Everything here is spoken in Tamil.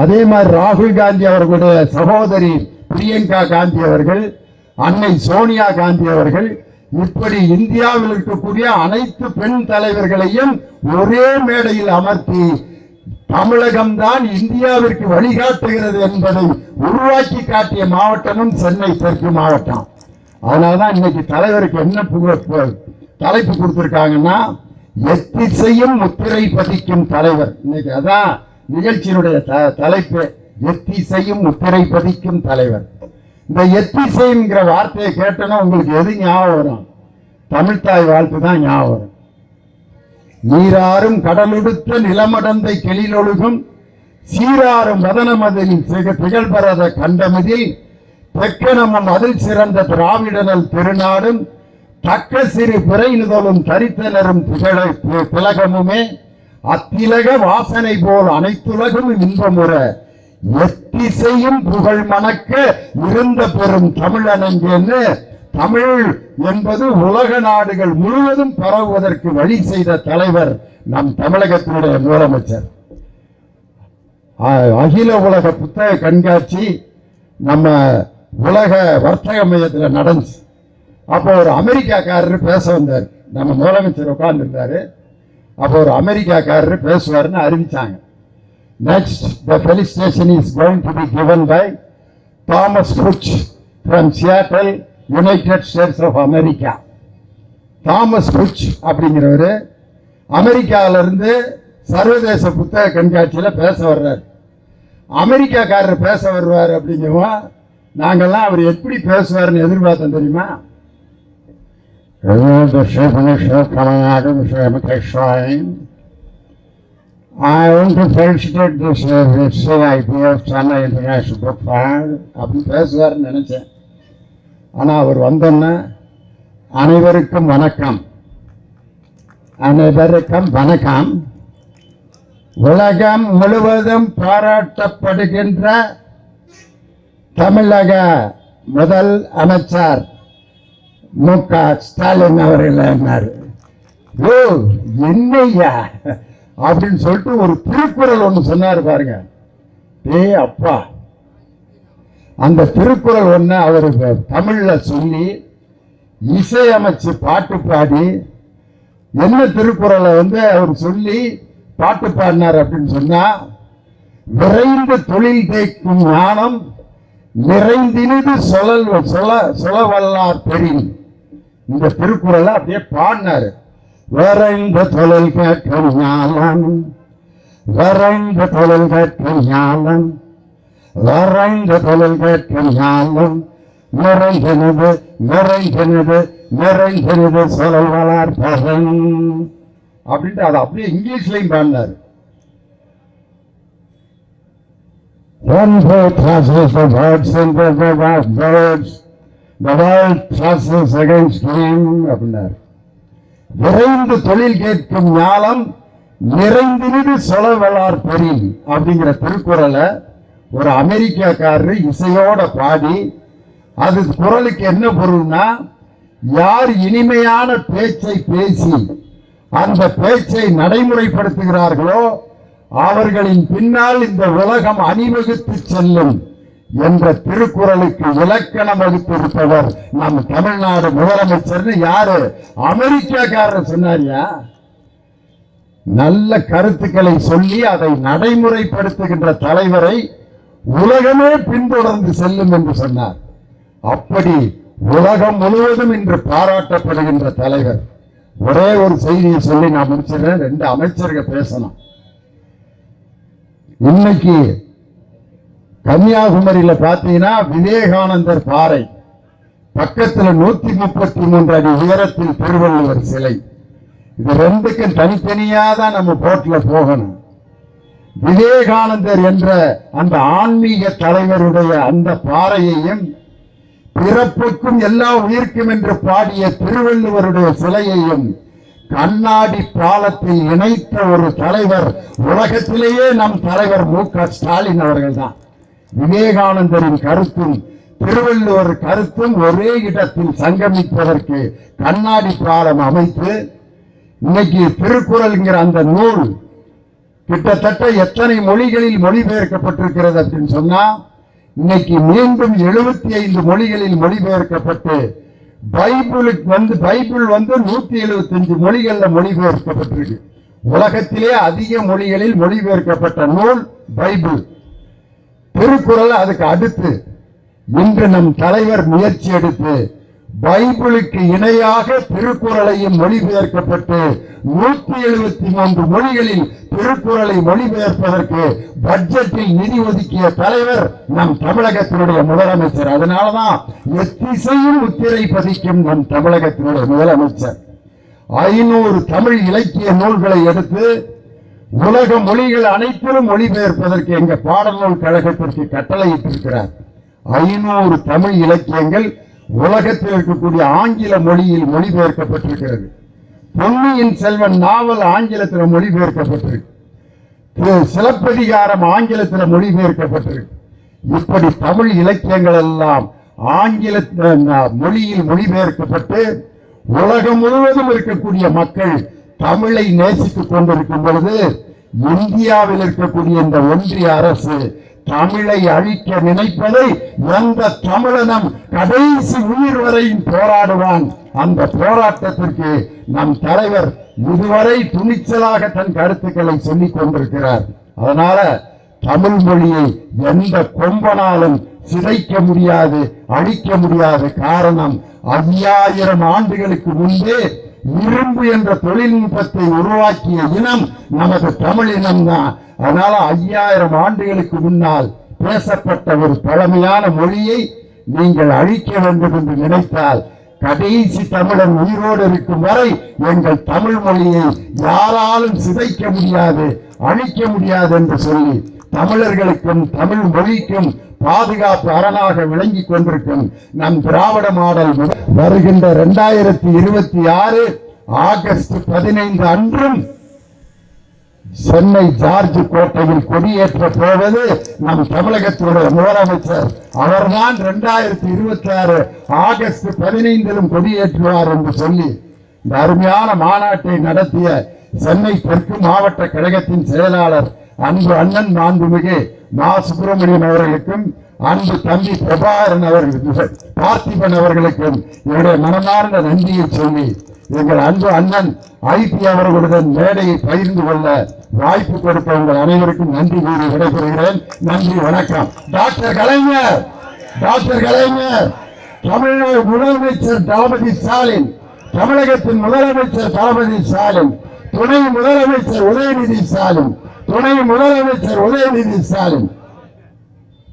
அதே மாதிரி ராகுல் காந்தி அவர்களுடைய சகோதரி பிரியங்கா காந்தி அவர்கள், அன்னை சோனியா காந்தி அவர்கள், இப்படி இந்தியாவில் இருக்கக்கூடிய அனைத்து பெண் தலைவர்களையும் ஒரே மேடையில் அமர்த்தி தமிழகம்தான் இந்தியாவிற்கு வழிகாட்டுகிறது என்பதை உருவாக்கி காட்டிய மாவட்டமும் சென்னை தெற்கு மாவட்டம். அதனால்தான் இன்னைக்கு தலைவருக்கு என்ன தலைப்பு கொடுத்திருக்காங்கன்னா, எத்திசையும் முத்திரை பதிக்கும் தலைவர். இன்னைக்கு அதான் நிகழ்ச்சியினுடைய தலைப்பு, எத்திசையும் முத்திரை பதிக்கும் தலைவர். இந்த எத்திசைங்கிற வார்த்தையை கேட்டோன்னா உங்களுக்கு எது ஞாபகம் வரும்? தமிழ்தாய் வாழ்த்து தான் ஞாபகம் வரும். நீராறும் கடலுடுத்த நிலமடந்தை கெளிலொழுகும் சீராறும் வதனமதில் திகழ்பரத கண்டமதில் தெக்கனமும் அதில் சிறந்த திராவிடனல் திருநாடும் தக்க சிறு பிறைநுதலும் தரித்தனரும் திலகமுமே அத்திலக வாசனை போல் அனைத்துலகும் இன்பமுற எத்திசையும் புகழ் மணக்க இருந்த பெரும் தமிழனங்கன்னு, தமிழ் என்பது உலக நாடுகள் முழுவதும் பரவுவதற்கு வழி செய்த தலைவர் நம் தமிழகத்தினுடைய முதலமைச்சர். அகில உலக புத்தக கண்காட்சி நம்ம உலக வர்த்தக மையத்தில் நடந்துச்சு. அப்போ ஒரு அமெரிக்காக்காரர் பேச வந்தார். நம்ம முதலமைச்சர் உட்கார்ந்து இருந்தாரு. அப்போ ஒரு அமெரிக்காக்காரர் பேசுவார்னு அறிவிச்சாங்க. Next the felicitation is going to be given by Thomas Butch from Seattle, United States of America. Thomas Butch அப்படிங்கிறவர் அமெரிக்காவிலிருந்து சர்வதேச புத்தக கண்காட்சியில் பேச வர்றார். அமெரிக்காக்காரர் பேச வருவார் அப்படிங்கிறோம். நாங்கள்லாம் அவர் எப்படி பேசுவார்னு எதிர்பார்த்தோம் தெரியுமா? I want to felicitate this CIP of Chennai International Book Fair அப்படின்னு பேசுவார்னு நினைச்சேன். ஆனால் அவர் வந்தோன்னா, அனைவருக்கும் வணக்கம், அனைவருக்கும் வணக்கம். உலகம் முழுவதும் பாராட்டப்படுகின்ற தமிழக முதல் அமைச்சர் மு.க. ஸ்டாலின் அவர்கள் என்னையா அப்படின்னு சொல்லிட்டு ஒரு திருக்குறள் ஒன்று சொன்னார் பாருங்க. அப்பா, அந்த திருக்குறள் ஒன்று அவர் தமிழ்ல சொல்லி இசையமைச்சு பாட்டு பாடி, என்ன திருக்குறளை அவர் சொல்லி பாட்டு பாடினார் அப்படின்னு சொன்னா, விரைந்து தொழில் தேய்க்கும் ஞானம் நிறைந்தினது சொலவல்லார் பெரின். இந்த திருக்குறளை அப்படியே பாடினாரு. விரைந்த தொழில் கேட்கும் ஞானம், விரைந்த தொழில் கேட்கும் ஞானம், விரைந்த தொழில் கேட்கும் ஞானம் நிறைந்தனது நிறைந்தனது நிறைந்தனது சொலவல்லார் பெரின் அப்படின்ட்டு அதை அப்படியே இங்கிலீஷ்லையும் பாடினாரு. One who crosses the words and the words, the world crosses against him அப்படின்னாரு. விரைந்து தொழில் கேட்கும் ஞானம் நிறைந்தினது சொலவல்லார் பெரின் அப்படிங்கிற திருக்குறளை ஒரு அமெரிக்காக்காரர் இசையோட பாடி, அது குறளுக்கு என்ன பொருள்னா, யார் இனிமையான பேச்சை பேசி அந்த பேச்சை நடைமுறைப்படுத்துகிறார்களோ அவர்களின் பின்னால் இந்த உலகம் அணிவகுத்து செல்லும் என்ற திருக்குறளுக்கு இலக்கணம் வகுத்திருப்பவர் நம் தமிழ்நாடு முதலமைச்சர். யாரு? அமெரிக்காக்காரர் சொன்னாரியா? நல்ல கருத்துக்களை சொல்லி அதை நடைமுறைப்படுத்துகின்ற தலைவரை உலகமே பின்தொடர்ந்து செல்லும் என்று சொன்னார். அப்படி உலகம் முழுவதும் இன்று பாராட்டப்படுகின்ற தலைவர். ஒரே ஒரு செய்தியை சொல்லி நான் முடிச்சிடறேன். 2 அமைச்சர்கள் பேசணும். இன்னைக்கு கன்னியாகுமரியில பாத்தீங்கன்னா விவேகானந்தர் பாறை பக்கத்துல 133 அடி உயரத்தில் திருவள்ளுவர் சிலை. இது 2க்கும் தனித்தனியா தான் நம்ம போட்ல போகணும். விவேகானந்தர் என்ற அந்த ஆன்மீக தலைவருடைய அந்த பாறையையும் பிறப்புக்கும் எல்லா உயிர்க்கும் என்று பாடிய திருவள்ளுவருடைய சிலையையும் கண்ணாடி பாலத்தில் இணைத்த ஒரு தலைவர் உலகத்திலேயே நம் தலைவர் மு.க. ஸ்டாலின் அவர்கள் தான். விவேகானந்தரின் கருத்தும் திருவள்ளுவர் கருத்தும் ஒரே இடத்தில் சங்கமிப்பதற்கு கண்ணாடி பாலம் அமைத்து இன்னைக்கு திருக்குறள்ங்கிற அந்த நூல் கிட்டத்தட்ட எத்தனை மொழிகளில் மொழிபெயர்க்கப்பட்டிருக்கிறது அப்படின்னு சொன்னா இன்னைக்கு மீண்டும் 75 மொழிகளில் மொழிபெயர்க்கப்பட்டு பைபிள் வந்து 175 மொழிகள்ல மொழிபெயர்க்கப்பட்டிருக்கு. உலகத்திலே அதிக மொழிகளில் மொழிபெயர்க்கப்பட்ட நூல் பைபிள். திருக்குறள் அதுக்கு அடுத்து. இன்று நம் தலைவர் முயற்சி எடுத்து பைபிளுக்கு இணையாக திருக்குறளையும் மொழிபெயர்க்கப்பட்டு 173 மொழிகளில் திருக்குறளை மொழிபெயர்ப்பதற்கு பட்ஜெட்டில் நிதி ஒதுக்கிய தலைவர் நம் தமிழகத்தினுடைய முதலமைச்சர். அதனாலதான் எத்திசையும் முத்திரை பதிக்கும் நம் தமிழகத்தினுடைய முதலமைச்சர் 500 தமிழ் இலக்கிய நூல்களை எடுத்து உலக மொழிகள் அனைத்திலும் மொழிபெயர்ப்பதற்கு எங்க பாடநூல் கழகத்திற்கு கட்டளையிட்டிருக்கிறார். 500 தமிழ் இலக்கியங்கள் உலகத்தில் இருக்கக்கூடிய ஆங்கில மொழியில் மொழிபெயர்க்கப்பட்டிருக்கிறது. பொன்னியின் செல்வன் நாவல் ஆங்கிலத்தில் மொழிபெயர்க்கப்பட்டிருக்கு. சிலப்பதிகாரம் ஆங்கிலத்தில் மொழிபெயர்க்கப்பட்டிருக்கு. இப்படி தமிழ் இலக்கியங்கள் எல்லாம் ஆங்கில மொழியில் மொழிபெயர்க்கப்பட்டு உலகம் முழுவதும் இருக்கக்கூடிய மக்கள் தமிழை நேசித்துக் கொண்டிருக்கும் பொழுது இந்தியாவில் இருக்கக்கூடிய இந்த ஒன்றிய அரசு தமிழை அழிக்க நினைப்பதை எந்த தமிழனும் கடைசி உயிர் வரையும் போராடுவான். அந்த போராட்டத்திற்கு நம் தலைவர் இதுவரை துணிச்சலாக தன் கருத்துக்களை சொல்லிக் கொண்டிருக்கிறார். அதனால தமிழ் மொழியை எந்த கொம்பனாலும் சிதைக்க முடியாது, அழிக்க முடியாது. காரணம் 5000 ஆண்டுகளுக்கு முன்பே இரும்பு என்ற தொழில்நுட்பத்தை உருவாக்கிய இனம் நமது தமிழ் இனம்தான். அதனால 5000 ஆண்டுகளுக்கு முன்னால் பேசப்பட்ட ஒரு பழமையான மொழியை நீங்கள் அழிக்க வேண்டும் என்று நினைத்தால் கடைசி தமிழன் உயிரோடு இருக்கும் வரை எங்கள் தமிழ் மொழியை யாராலும் சிதைக்க முடியாது, அழிக்க முடியாது என்று சொல்லி தமிழர்களுக்கும் தமிழ் மொழிக்கும் பாதுகாப்பு அரணாக விளங்கி கொண்டிருக்கும் நம் திராவிட மாடல் வருகின்ற 2026 ஆகஸ்ட் 15 அன்றும் சென்னை ஜார்ஜ் கோட்டையில் கொடியேற்ற போவது நம் தமிழகத்தினுடைய முதலமைச்சர். அவர்தான் 2026 ஆகஸ்ட் 15 கொடியேற்றுவார் என்று சொல்லி இந்த அருமையான மாநாட்டை நடத்திய சென்னை தெற்கு மாவட்ட கழகத்தின் செயலாளர் அன்பு அண்ணன் மாண்புமிகு மா சுப்பிரமணியன் அவர்களுக்கும் அன்பு தம்பி பிரபாகரன் அவர்களுக்கும் பார்த்திபன் அவர்களுக்கும் என்னுடைய மனமார்ந்த நன்றியை சொல்லி எங்கள் அன்பு அண்ணன் ஐபி அவர்களுடன் மேடையை பகிர்ந்து கொள்ள வாய்ப்பு கொடுத்த உங்கள் அனைவருக்கும் நன்றி கூறி விடைபெறுகிறேன். நன்றி, வணக்கம். டாக்டர் கலைஞர் தமிழ்நாடு முதலமைச்சர் தளபதி ஸ்டாலின், தமிழகத்தின் முதலமைச்சர் தளபதி ஸ்டாலின், துணை முதலமைச்சர் உதயநிதி ஸ்டாலின்,